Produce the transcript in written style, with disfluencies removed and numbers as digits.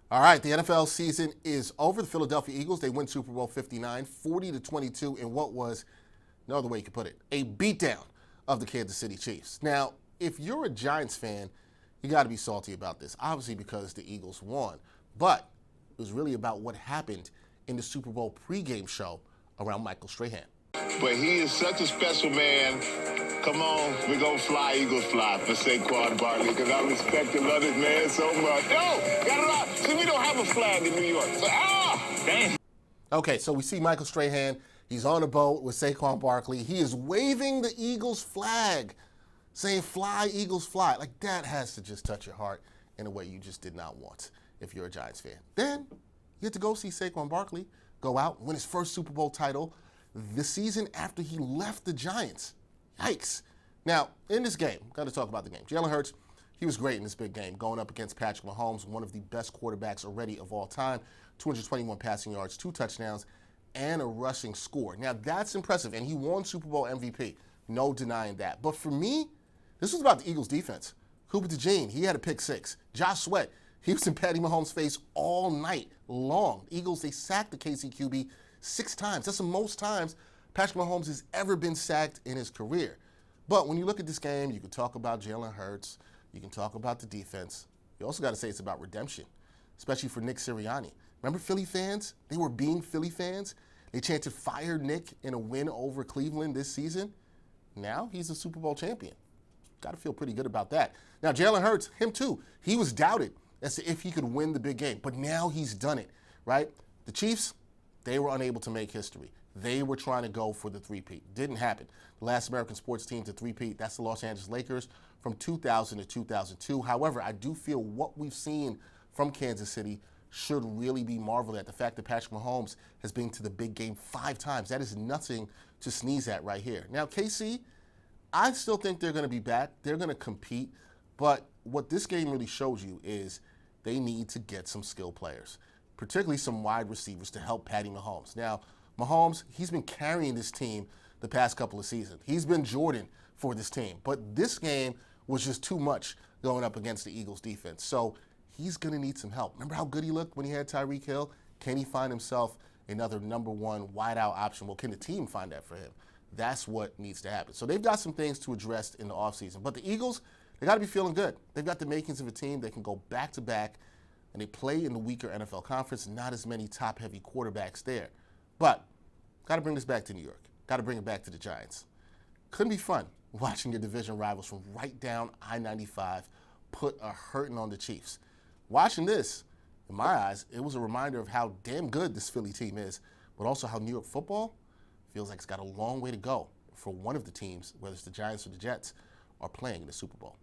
All right, the NFL season is over. The Philadelphia Eagles, they win Super Bowl 59, 40-22 in what was, no other way you could put it, a beatdown of the Kansas City Chiefs. Now, if you're a Giants fan, you got to be salty about this, obviously because the Eagles won. But it was really about what happened in the Super Bowl pregame show around Michael Strahan. But he is such a special man. Come on, we're going to fly, Eagles fly for Saquon Barkley, because I respect and love this man so much. No, got it out. See, we don't have a flag in New York. So, damn. Okay, so we see Michael Strahan. He's on a boat with Saquon Barkley. He is waving the Eagles flag, saying, "Fly, Eagles, fly." Like, that has to just touch your heart in a way you just did not want if you're a Giants fan. Then you get to go see Saquon Barkley go out, win his first Super Bowl title the season after he left the Giants. Yikes. Now, in this game, got to talk about the game. Jalen Hurts, he was great in this big game, going up against Patrick Mahomes, one of the best quarterbacks already of all time, 221 passing yards, 2 touchdowns, and a rushing score. Now, that's impressive, and he won Super Bowl MVP. No denying that. But for me, this was about the Eagles' defense. Cooper DeJean, he had a pick 6. Josh Sweat, he was in Patty Mahomes' face all night long. The Eagles, they sacked the KC QB 6 times. That's the most times Patrick Mahomes has ever been sacked in his career. But when you look at this game, you can talk about Jalen Hurts. You can talk about the defense. You also got to say it's about redemption, especially for Nick Sirianni. Remember Philly fans? They were being Philly fans. They chanted "Fire Nick" in a win over Cleveland this season. Now he's a Super Bowl champion. Got to feel pretty good about that. Now Jalen Hurts, him too. He was doubted as to if he could win the big game, but now he's done it, right? The Chiefs, they were unable to make history. They were trying to go for the three-peat. Didn't happen. The last American sports team to three-peat, that's the Los Angeles Lakers from 2000 to 2002. However, I do feel what we've seen from Kansas City should really be marveled at. The fact that Patrick Mahomes has been to the big game 5 times, that is nothing to sneeze at right here. Now, KC, I still think they're going to be back. They're going to compete. But what this game really shows you is they need to get some skill players, particularly some wide receivers to help Patty Mahomes. Now, Mahomes, he's been carrying this team the past couple of seasons. He's been Jordan for this team. But this game was just too much going up against the Eagles defense. So he's going to need some help. Remember how good he looked when he had Tyreek Hill? Can he find himself another number 1 wideout option? Well, can the team find that for him? That's what needs to happen. So they've got some things to address in the offseason. But the Eagles, they got to be feeling good. They've got the makings of a team that can go back-to-back, and they play in the weaker NFL conference, not as many top-heavy quarterbacks there. But got to bring this back to New York. Got to bring it back to the Giants. Couldn't be fun watching your division rivals from right down I-95 put a hurting on the Chiefs. Watching this, in my eyes, it was a reminder of how damn good this Philly team is, but also how New York football feels like it's got a long way to go for one of the teams, whether it's the Giants or the Jets, are playing in the Super Bowl.